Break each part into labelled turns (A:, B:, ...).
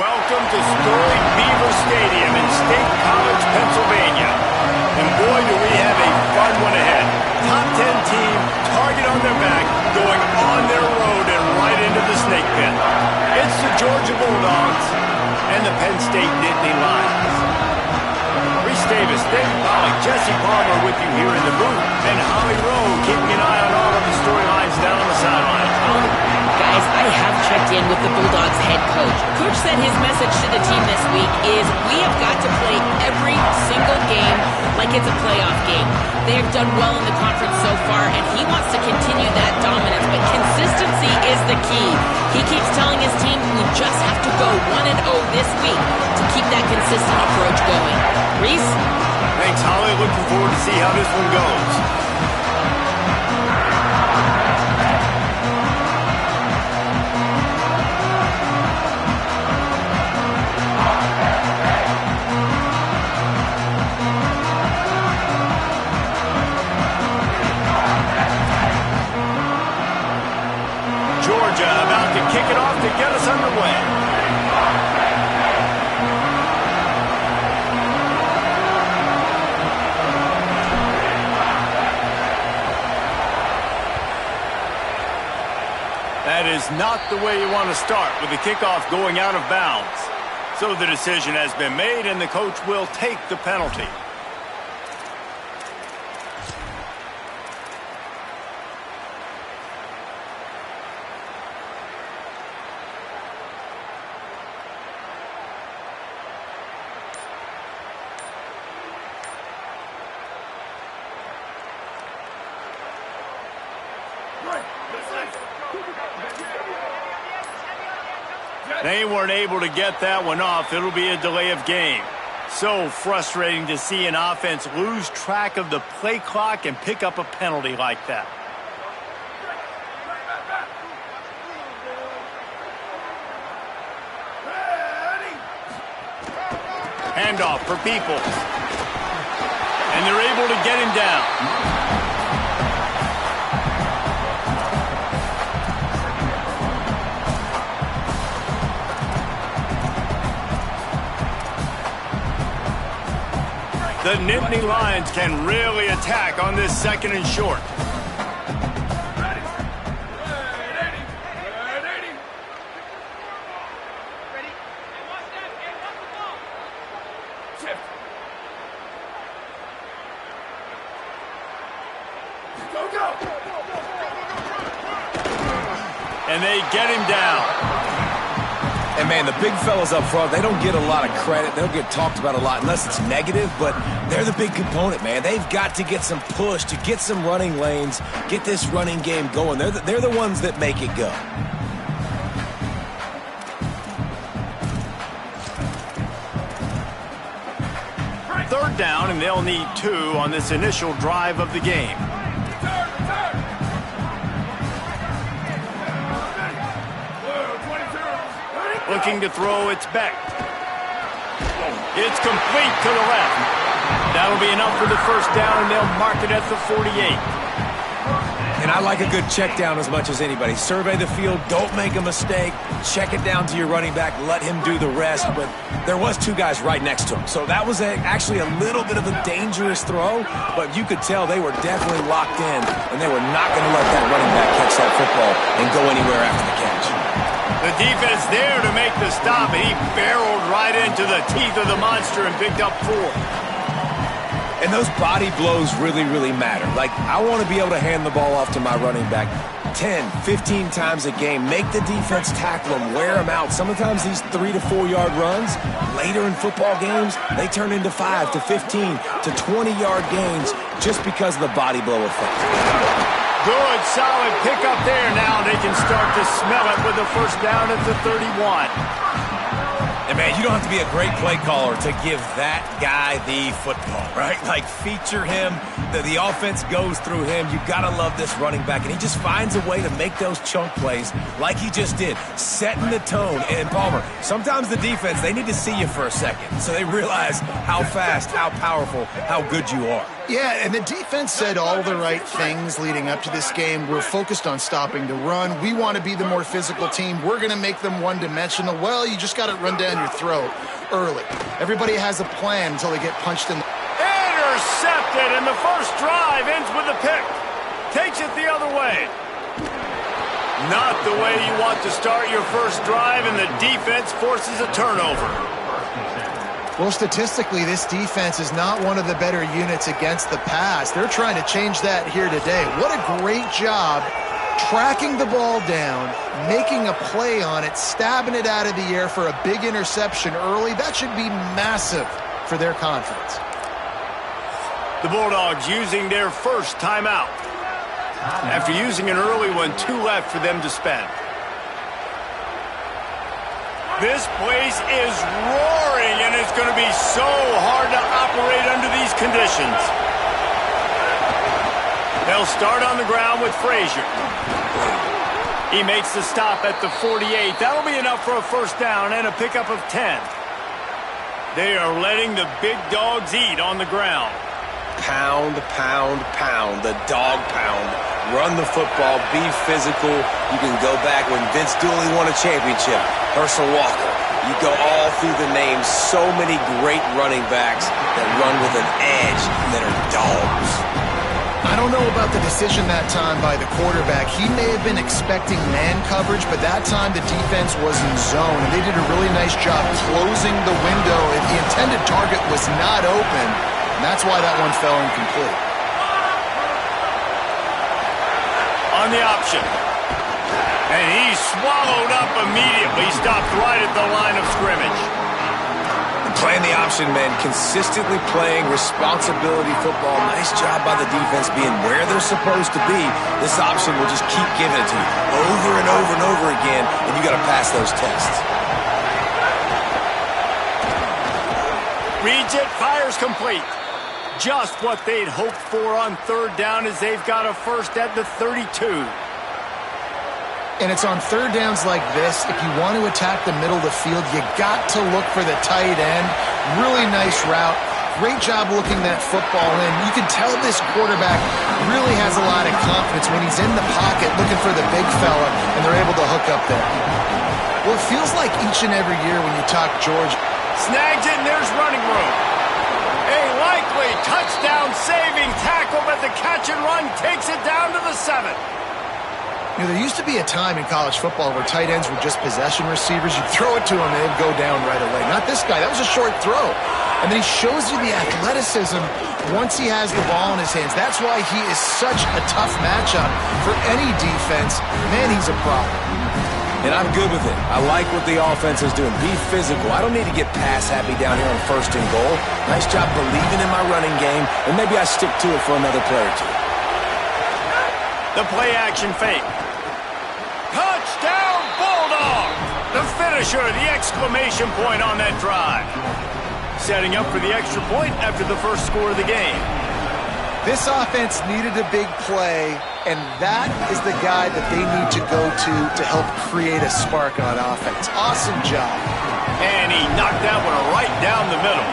A: Welcome to storied Beaver Stadium in State College, Pennsylvania. And boy, do we have a fun one ahead. Top 10 team, target on their back, going on their road and right into the snake pit. It's the Georgia Bulldogs and the Penn State Nittany Lions. Reese Davis, David Pollack, Jesse Palmer with you here in the booth, and Holly Rowe keeping an eye on all of the storylines down on the sidelines.
B: Guys, I have checked in with the Bulldogs head coach. Coach said his message to the team this week is we have got to play every single game like it's a playoff game. They have done well in the conference so far, and he wants to continue that dominance, but consistency is the key. He keeps telling his team we just have to go 1-0 this week to keep that consistent approach going. Reese?
A: Thanks, Holly. Looking forward to see how this one goes. Georgia about to kick it off to get us underway. That is not the way you want to start with the kickoff going out of bounds. So the decision has been made and the coach will take the penalty. They weren't able to get that one off. It'll be a delay of game. So frustrating to see an offense lose track of the play clock and pick up a penalty like that. Handoff for Peoples. And they're able to get him down. The Nittany Lions can really attack on this second and short. And they get him down.
C: And, man, the big fellas up front, they don't get a lot of credit. They'll get talked about a lot unless it's negative, but they're the big component, man. They've got to get some push, to get some running lanes, get this running game going. They're the ones that make it go.
A: Third down, and they'll need 2 on this initial drive of the game. Looking to throw, it's back. It's complete to the left. That'll be enough for the first down, and they'll mark it at the 48.
C: And I like a good check down as much as anybody. Survey the field, don't make a mistake, check it down to your running back, let him do the rest. But there was 2 guys right next to him. So that was actually a little bit of a dangerous throw, but you could tell they were definitely locked in, and they were not going to let that running back catch that football and go anywhere after the catch.
A: The defense there to make the stop, and he barreled right into the teeth of the monster and picked up 4.
C: And those body blows really, really matter. Like, I want to be able to hand the ball off to my running back 10, 15 times a game. Make the defense tackle them, wear them out. Sometimes these 3 to 4 yard runs, later in football games, they turn into 5 to 15 to 20-yard gains just because of the body blow effect.
A: Good, solid pickup there. Now they can start to smell it with the first down at the 31.
C: And, man, you don't have to be a great play caller to give that guy the football, right? Like, feature him. The offense goes through him. You got to love this running back. And he just finds a way to make those chunk plays like he just did, setting the tone. And, Palmer, sometimes the defense, they need to see you for a second so they realize how fast, how powerful, how good you are.
D: Yeah, and the defense said all the right things leading up to this game. We're focused on stopping the run. We want to be the more physical team. We're going to make them one-dimensional. Well, you just got to run down your throat early. Everybody has a plan until they get punched in the...
A: Intercepted, and the first drive ends with a pick. Takes it the other way. Not the way you want to start your first drive, and the defense forces a turnover.
D: Well, statistically, this defense is not one of the better units against the pass. They're trying to change that here today. What a great job tracking the ball down, making a play on it, stabbing it out of the air for a big interception early. That should be massive for their confidence.
A: The Bulldogs using their first timeout. After using an early one, 2 left for them to spend. This place is roaring, and it's going to be so hard to operate under these conditions. They'll start on the ground with Frazier. He makes the stop at the 48. That'll be enough for a first down and a pickup of 10. They are letting the big dogs eat on the ground.
C: Pound, pound, pound, the dog pound. Run the football, be physical. You can go back when Vince Dooley won a championship. Herschel Walker. You go all through the names. So many great running backs that run with an edge that are dogs.
D: I don't know about the decision that time by the quarterback. He may have been expecting man coverage, but that time the defense was in zone, and they did a really nice job closing the window if the intended target was not open. And that's why that one fell incomplete.
A: On the option. And he swallowed up immediately. Stopped right at the line of scrimmage.
C: Playing the option, man. Consistently playing responsibility football. Nice job by the defense being where they're supposed to be. This option will just keep giving it to you over and over and over again, and you got to pass those tests.
A: Reads it, fires complete. Just what they'd hoped for on third down as they've got a first at the 32.
D: And it's on third downs like this, if you want to attack the middle of the field, you got to look for the tight end. Really nice route. Great job looking that football in. You can tell this quarterback really has a lot of confidence when he's in the pocket looking for the big fella, and they're able to hook up there. Well, it feels like each and every year when you talk Georgia.
A: Snags it, and there's running room. A likely touchdown-saving tackle, but the catch and run takes it down to the 7.
D: You know, there used to be a time in college football where tight ends were just possession receivers. You'd throw it to him, and they'd go down right away. Not this guy. That was a short throw. And then he shows you the athleticism once he has the ball in his hands. That's why he is such a tough matchup for any defense. Man, he's a problem.
C: And I'm good with it. I like what the offense is doing. Be physical. I don't need to get pass happy down here on first and goal. Nice job believing in my running game, and maybe I stick to it for another play or two.
A: The play action fake. Touchdown Bulldog! The finisher, the exclamation point on that drive. Setting up for the extra point after the first score of the game.
D: This offense needed a big play, and that is the guy that they need to go to help create a spark on offense. Awesome job.
A: And he knocked that one right down the middle.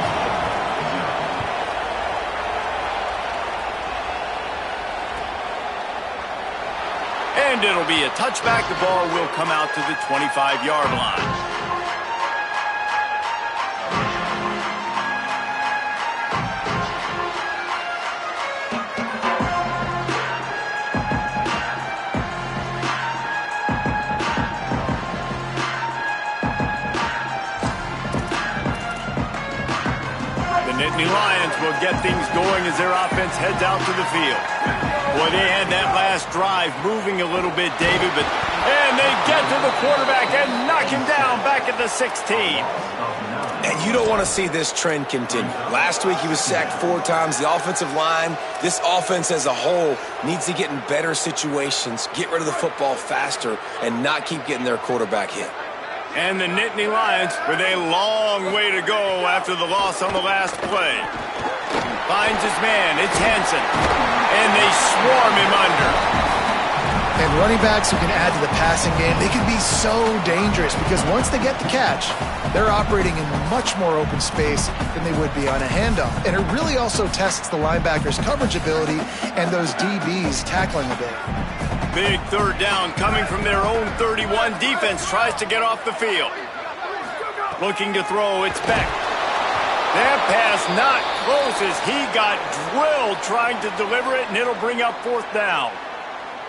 A: And it'll be a touchback. The ball will come out to the 25-yard line. The Lions will get things going as their offense heads out to the field. Boy, they had that last drive moving a little bit, David, and they get to the quarterback and knock him down back at the 16.
C: And you don't want to see this trend continue. Last week he was sacked 4 times. The offensive line, this offense as a whole, needs to get in better situations, get rid of the football faster, and not keep getting their quarterback hit.
A: And the Nittany Lions with a long way to go after the loss on the last play. Finds his man, it's Hansen. And they swarm him under.
D: And running backs who can add to the passing game, they can be so dangerous because once they get the catch, they're operating in much more open space than they would be on a handoff. And it really also tests the linebackers' coverage ability and those DBs' tackling ability.
A: Big third down coming from their own 31. Defense tries to get off the field. Looking to throw, it's Beck. That pass not close as he got drilled trying to deliver it, and it'll bring up fourth down.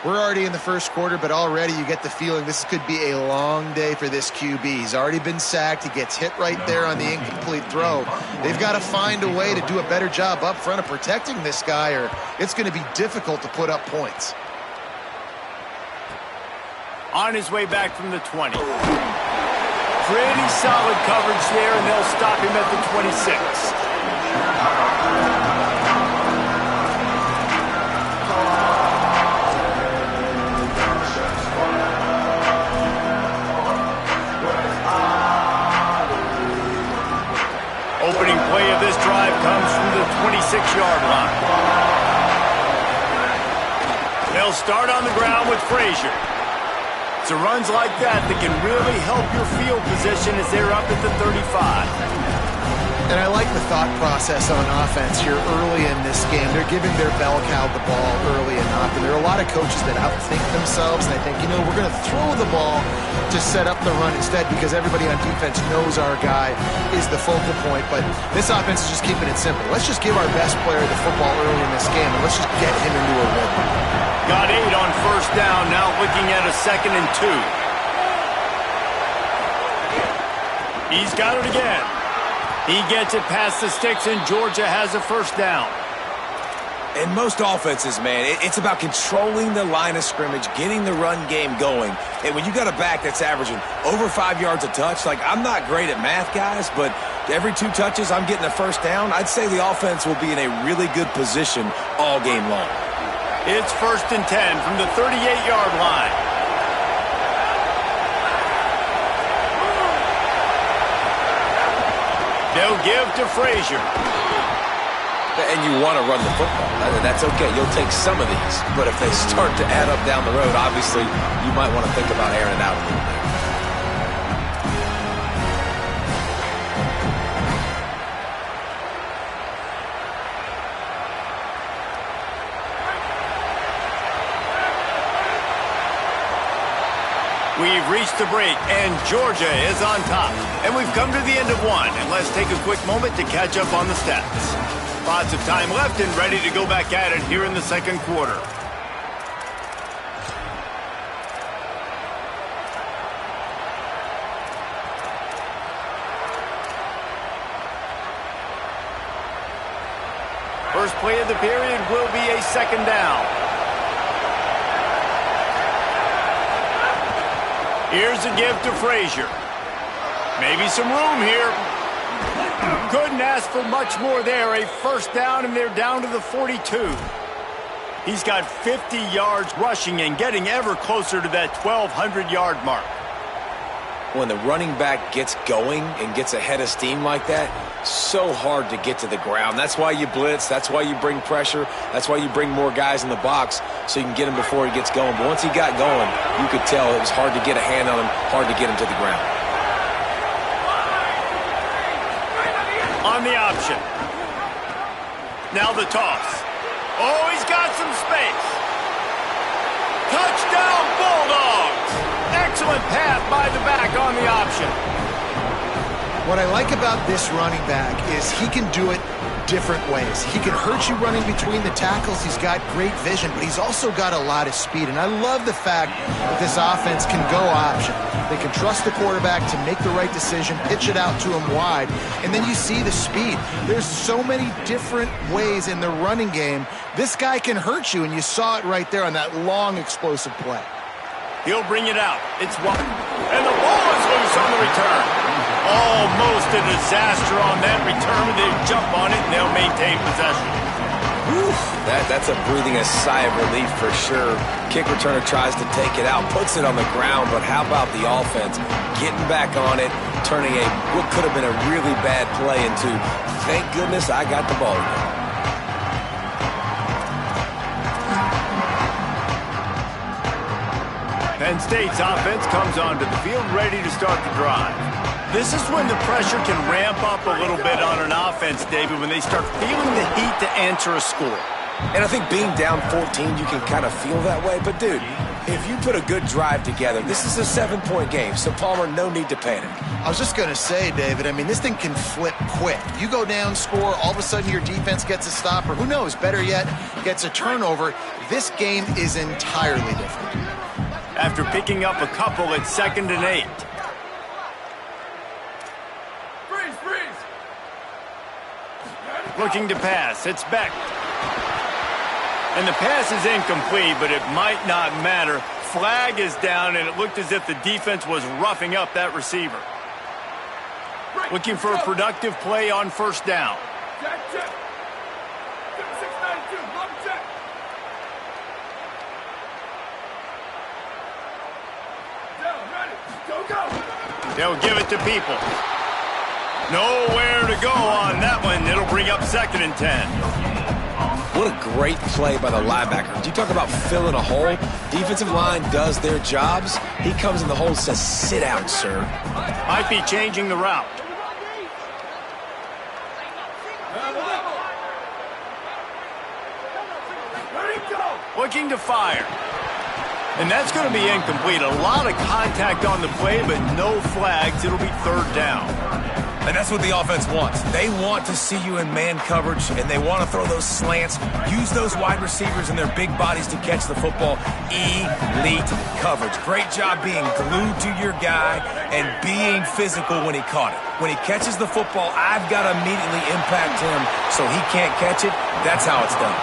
D: We're already in the first quarter, but already you get the feeling this could be a long day for this QB. He's already been sacked. He gets hit right there on the incomplete throw. They've got to find a way to do a better job up front of protecting this guy, or it's going to be difficult to put up points.
A: On his way back from the 20. Pretty solid coverage there, and they'll stop him at the 26. Opening play of this drive comes from the 26-yard line. They'll start on the ground with Frazier. It's runs like that can really help your field position as they're up at the 35.
D: And I like the thought process on offense here early in this game. They're giving their bell cow the ball early enough. And there are a lot of coaches that outthink themselves. And I think, we're going to throw the ball to set up the run instead because everybody on defense knows our guy is the focal point. But this offense is just keeping it simple. Let's just give our best player the football early in this game, and let's just get him into a rhythm.
A: Got 8 on first down, now looking at a 2nd and 2. He's got it again. He gets it past the sticks, and Georgia has a first down.
C: In most offenses, man, it's about controlling the line of scrimmage, getting the run game going. And when you got a back that's averaging over 5 yards a touch, I'm not great at math, guys, but every 2 touches I'm getting a first down, I'd say the offense will be in a really good position all game long.
A: It's 1st and 10 from the 38-yard line. They'll give to Frazier.
C: And you want to run the football. That's okay. You'll take some of these. But if they start to add up down the road, obviously you might want to think about airing it out a little bit.
A: We've reached the break, and Georgia is on top. And we've come to the end of one, and let's take a quick moment to catch up on the stats. Lots of time left and ready to go back at it here in the second quarter. First play of the period will be a 2nd down. Here's a give to Frazier. Maybe some room here. Couldn't ask for much more there. A first down, and they're down to the 42. He's got 50 yards rushing and getting ever closer to that 1,200-yard mark.
C: When the running back gets going and gets ahead of steam like that, so hard to get to the ground. That's why you blitz. That's why you bring pressure. That's why you bring more guys in the box so you can get him before he gets going. But once he got going, you could tell it was hard to get a hand on him, hard to get him to the ground.
A: On the option. Now the toss. Oh, he's got some space. Touchdown, Bulldogs! Excellent pass by the back on the option.
D: What I like about this running back is he can do it different ways. He can hurt you running between the tackles. He's got great vision, but he's also got a lot of speed. And I love the fact that this offense can go option. They can trust the quarterback to make the right decision, pitch it out to him wide, and then you see the speed. There's so many different ways in the running game. This guy can hurt you, and you saw it right there on that long, explosive play.
A: He'll bring it out. It's one. And the ball is loose on the return. Almost a disaster on that return. They jump on it, and they'll maintain possession.
C: Whew, that's a breathing a sigh of relief for sure. Kick returner tries to take it out, puts it on the ground, but how about the offense getting back on it, turning what could have been a really bad play into, thank goodness I got the ball again.
A: Penn State's offense comes onto the field ready to start the drive. This is when the pressure can ramp up a little bit on an offense, David, when they start feeling the heat to answer a score.
C: And I think being down 14, you can kind of feel that way. But, dude, if you put a good drive together, this is a 7-point game. So, Palmer, no need to panic.
D: I was just going to say, David, I mean, this thing can flip quick. You go down, score, all of a sudden your defense gets a stop, or who knows, better yet, gets a turnover. This game is entirely different.
A: After picking up a couple at 2nd and 8. Looking to pass. It's Beck. And the pass is incomplete, but it might not matter. Flag is down, and it looked as if the defense was roughing up that receiver. Looking for a productive play on 1st down. They'll give it to People. Nowhere to go on that one. It'll bring up 2nd and 10.
C: What a great play by the linebacker. You talk about filling a hole. Defensive line does their jobs. He comes in the hole and says, sit down, sir.
A: Might be changing the route. Looking to fire. And that's going to be incomplete. A lot of contact on the play, but no flags. It'll be 3rd down.
C: And that's what the offense wants. They want to see you in man coverage, and they want to throw those slants, use those wide receivers and their big bodies to catch the football. Elite coverage. Great job being glued to your guy and being physical when he caught it. When he catches the football, I've got to immediately impact him so he can't catch it. That's how it's done.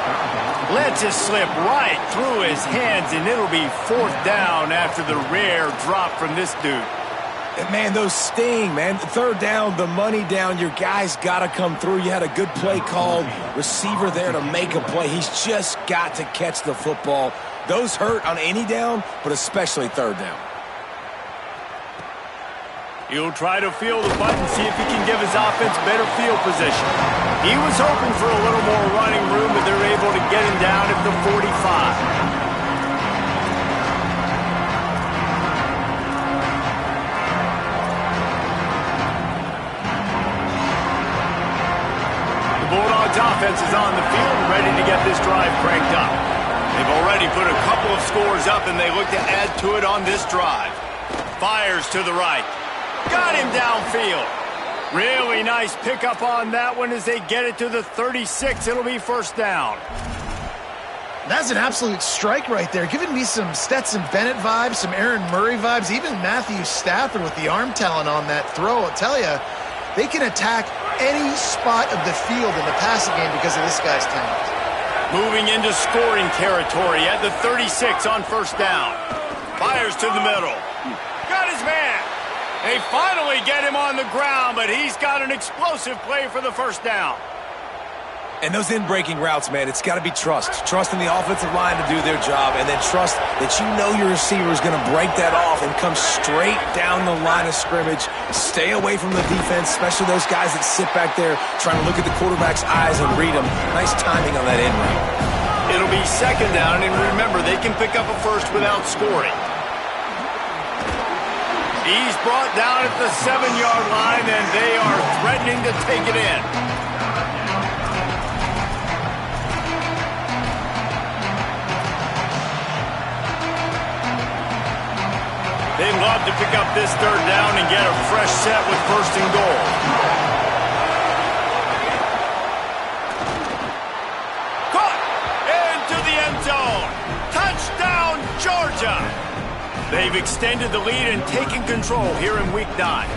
A: Lets it slip right through his hands, and it'll be 4th down after the rare drop from this dude.
C: And man, those sting, man. 3rd down, the money down. Your guy's got to come through. You had a good play called. Receiver there to make a play. He's just got to catch the football. Those hurt on any down, but especially 3rd down.
A: He'll try to feel the button, see if he can give his offense better field position. He was hoping for a little more running room, but they're able to get him down at the 45. The Bulldogs offense is on the field, ready to get this drive cranked up. They've already put a couple of scores up, and they look to add to it on this drive. Fires to the right. Got him downfield. Really nice pickup on that one as they get it to the 36. It'll be 1st down.
D: That's an absolute strike right there. Giving me some Stetson Bennett vibes, some Aaron Murray vibes, even Matthew Stafford with the arm talent on that throw. I'll tell you, they can attack any spot of the field in the passing game because of this guy's talent.
A: Moving into scoring territory at the 36 on 1st down. Fires to the middle. Got his man. They finally get him on the ground, but he's got an explosive play for the 1st down.
C: And those in-breaking routes, man, it's got to be trust. Trust in the offensive line to do their job, and then trust that you know your receiver is going to break that off and come straight down the line of scrimmage. Stay away from the defense, especially those guys that sit back there trying to look at the quarterback's eyes and read them. Nice timing on that in route.
A: It'll be 2nd down, and remember, they can pick up a first without scoring. He's brought down at the 7-yard line, and they are threatening to take it in. They love to pick up this 3rd down and get a fresh set with 1st and goal. Caught into the end zone. Touchdown, Georgia. They've extended the lead and taken control here in Week 9.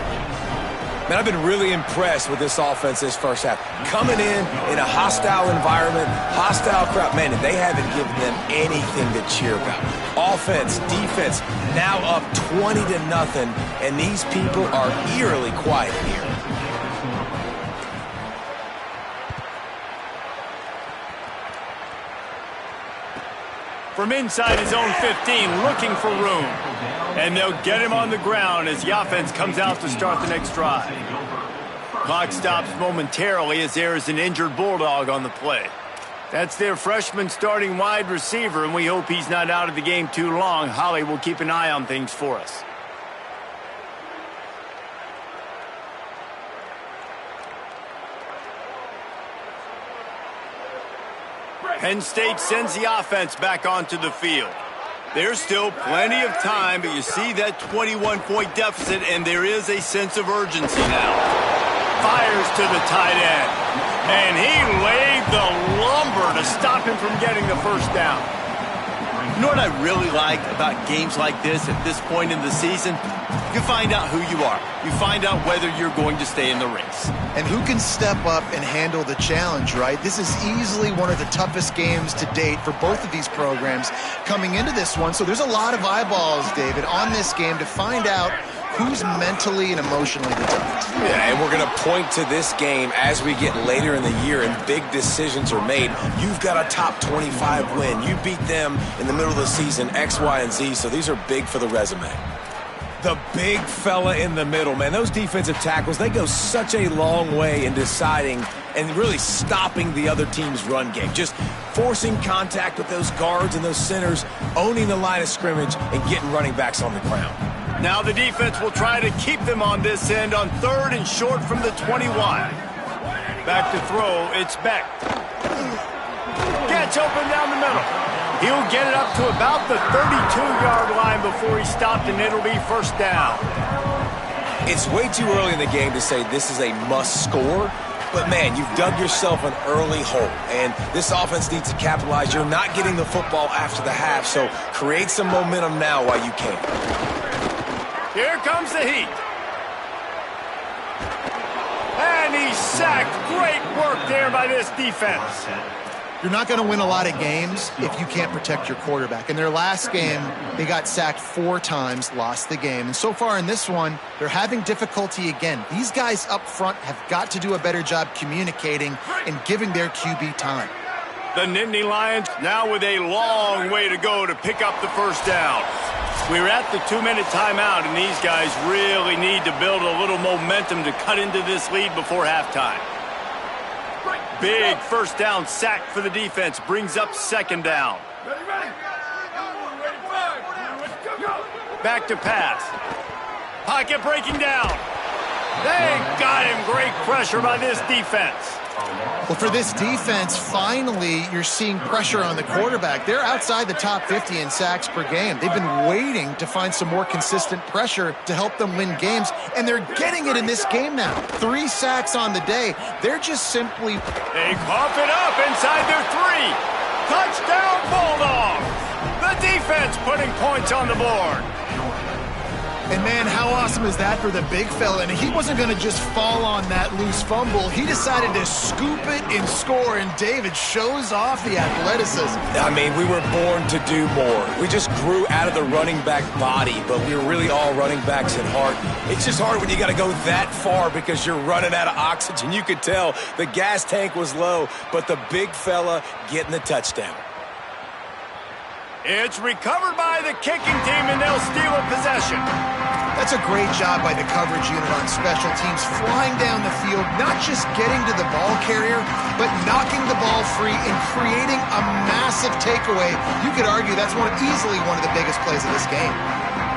C: Man, I've been really impressed with this offense this 1st half. Coming in a hostile environment, hostile crowd. Man, they haven't given them anything to cheer about. Offense, defense, now up 20-0, and these people are eerily quiet here.
A: From inside his own 15, looking for room. And they'll get him on the ground as the offense comes out to start the next drive. Clock stops momentarily as there is an injured Bulldog on the play. That's their freshman starting wide receiver, and we hope he's not out of the game too long. Holly will keep an eye on things for us. Penn State sends the offense back onto the field. There's still plenty of time, but you see that 21-point deficit, and there is a sense of urgency now. Fires to the tight end, and he laid the lumber to stop him from getting the first down.
E: You know what I really like about games like this at this point in the season? You find out who you are. You find out whether you're going to stay in the race.
D: And who can step up and handle the challenge, right? This is easily one of the toughest games to date for both of these programs coming into this one. So there's a lot of eyeballs, David, on this game to find out who's mentally and emotionally the toughest.
C: Yeah, and we're going to point to this game as we get later in the year and big decisions are made. You've got a top 25 win. You beat them in the middle of the season, X, Y, and Z, so these are big for the resume. The big fella in the middle, man. Those defensive tackles, they go such a long way in deciding and really stopping the other team's run game. Just forcing contact with those guards and those centers, owning the line of scrimmage, and getting running backs on the ground.
A: Now the defense will try to keep them on this end on 3rd and short from the 21. Back to throw, it's Beck. Gets open down the middle. He'll get it up to about the 32-yard line before he stopped, and it'll be first down.
C: It's way too early in the game to say this is a must score, but man, you've dug yourself an early hole, and this offense needs to capitalize. You're not getting the football after the half, so create some momentum now while you can.
A: Here comes the heat. And he's sacked. Great work there by this defense.
D: You're not going to win a lot of games if you can't protect your quarterback. In their last game, they got sacked 4 times, lost the game. And so far in this one, they're having difficulty again. These guys up front have got to do a better job communicating and giving their QB time.
A: The Nittany Lions now with a long way to go to pick up the first down. We're at the 2-minute timeout, and these guys really need to build a little momentum to cut into this lead before halftime. Big first down sack for the defense brings up 2nd down. Back to pass. Pocket breaking down. They got him. Great pressure by this defense.
D: Well, for this defense, finally, you're seeing pressure on the quarterback. They're outside the top 50 in sacks per game. They've been waiting to find some more consistent pressure to help them win games, and they're getting it in this game now. 3 sacks on the day. They're just simply...
A: They cough it up inside their 3. Touchdown, Bulldogs! The defense putting points on the board.
D: And, man, how awesome is that for the big fella? And he wasn't going to just fall on that loose fumble. He decided to scoop it and score, and David shows off the athleticism.
C: I mean, we were born to do more. We just grew out of the running back body, but we were really all running backs at heart. It's just hard when you got to go that far because you're running out of oxygen. You could tell the gas tank was low, but the big fella getting the touchdown.
A: It's recovered by the kicking team, and they'll steal a possession.
D: That's a great job by the coverage unit on special teams, flying down the field, not just getting to the ball carrier, but knocking the ball free and creating a massive takeaway. You could argue that's easily one of the biggest plays of this game.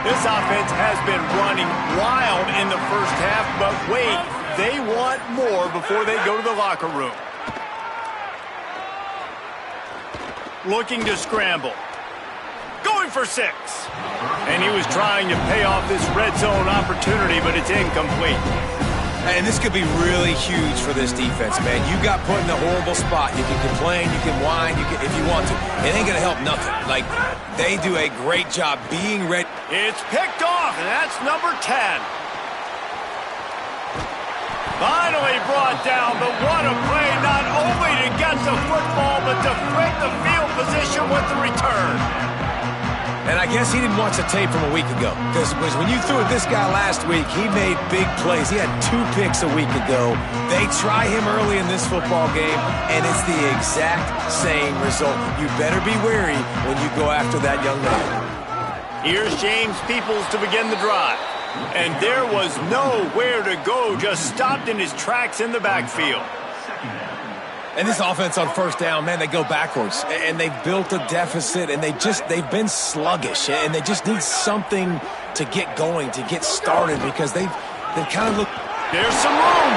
A: This offense has been running wild in the first half, but wait, they want more before they go to the locker room. Looking to scramble. Going for 6. And he was trying to pay off this red zone opportunity, but it's incomplete.
C: And this could be really huge for this defense, man. You got put in a horrible spot. You can complain, you can whine, if you want to. It ain't going to help nothing. Like, they do a great job being ready.
A: It's picked off, and that's number 10. Finally brought down, but what a play, not only to get the football, but to flip the field position with the return.
C: And I guess he didn't watch the tape from a week ago, because when you threw at this guy last week, he made big plays. He had 2 picks a week ago. They try him early in this football game, and it's the exact same result. You better be wary when you go after that young man.
A: Here's James Peoples to begin the drive. And there was nowhere to go, just stopped in his tracks in the backfield.
C: And this offense on first down, man, they go backwards. And they've built a deficit, and they've been sluggish. And they just need something to get going, to get started, because they've kind of looked.
A: There's some room.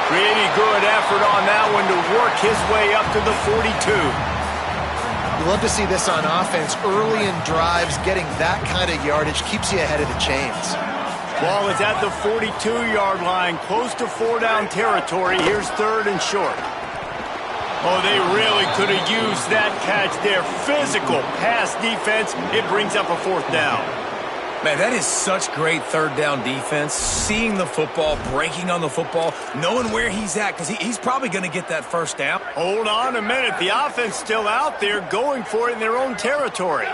A: Pretty good effort on that one to work his way up to the 42.
D: You love to see this on offense. Early in drives, getting that kind of yardage keeps you ahead of the chains.
A: Ball is at the 42-yard line, close to 4-down territory. Here's 3rd and short. Oh, they really could have used that catch there. Physical pass defense. It brings up a 4th down.
C: Man, that is such great 3rd down defense. Seeing the football, breaking on the football, knowing where he's at, because he's probably going to get that 1st down.
A: Hold on a minute. The offense still out there going for it in their own territory.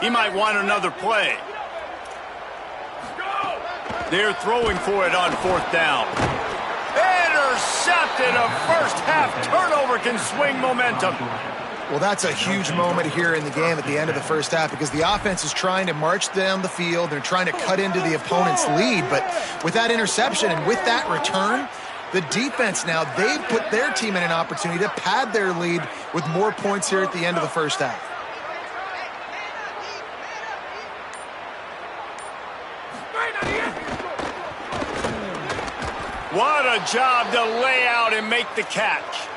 A: He might want another play. They're throwing for it on 4th down. Intercepted. A first-half turnover can swing momentum.
D: Well, that's a huge moment here in the game at the end of the first half, because the offense is trying to march down the field. They're trying to cut into the opponent's lead. But with that interception and with that return, the defense now, they've put their team in an opportunity to pad their lead with more points here at the end of the first half.
A: What a job to lay out and make the catch.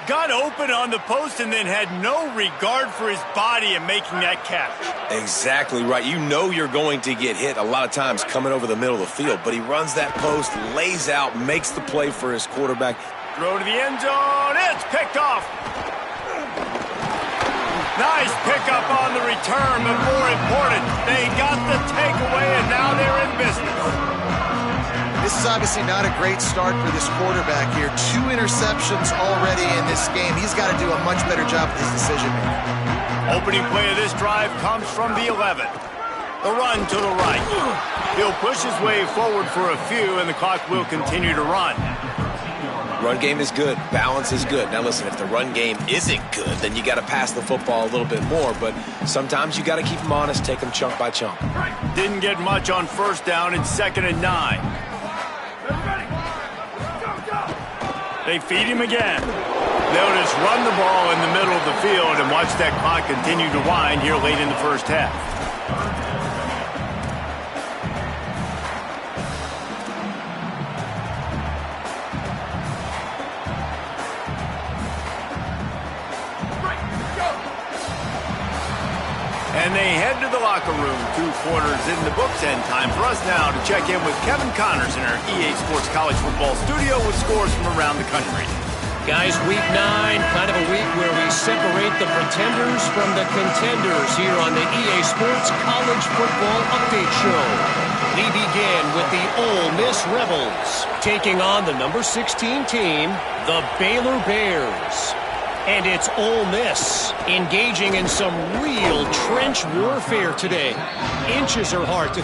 A: Got open on the post and then had no regard for his body in making that catch.
C: Exactly right. You know you're going to get hit a lot of times coming over the middle of the field, but he runs that post, lays out, makes the play for his quarterback.
A: Throw to the end zone. It's picked off. Nice pickup on the return, but more important, they got the takeaway, and now they're in business.
D: This is obviously not a great start for this quarterback here. 2 interceptions already in this game. He's got to do a much better job with his decision-making.
A: Opening play of this drive comes from the 11. The run to the right. He'll push his way forward for a few, and the clock will continue to run.
C: Run game is good. Balance is good. Now, listen, if the run game isn't good, then you got to pass the football a little bit more. But sometimes you got to keep them honest, take them chunk by chunk.
A: Didn't get much on first down. It's 2nd and 9. They feed him again. They'll just run the ball in the middle of the field and watch that clock continue to wind here late in the first half. And they head to the locker room. 2 quarters in the books, and time for us now to check in with Kevin Connors in our EA Sports College Football studio with scores from around the country.
F: Guys, week 9, kind of a week where we separate the pretenders from the contenders here on the EA Sports College Football Update Show. We begin with the Ole Miss Rebels taking on the number 16 team, the Baylor Bears. And it's Ole Miss engaging in some real trench warfare today. Inches are hard to...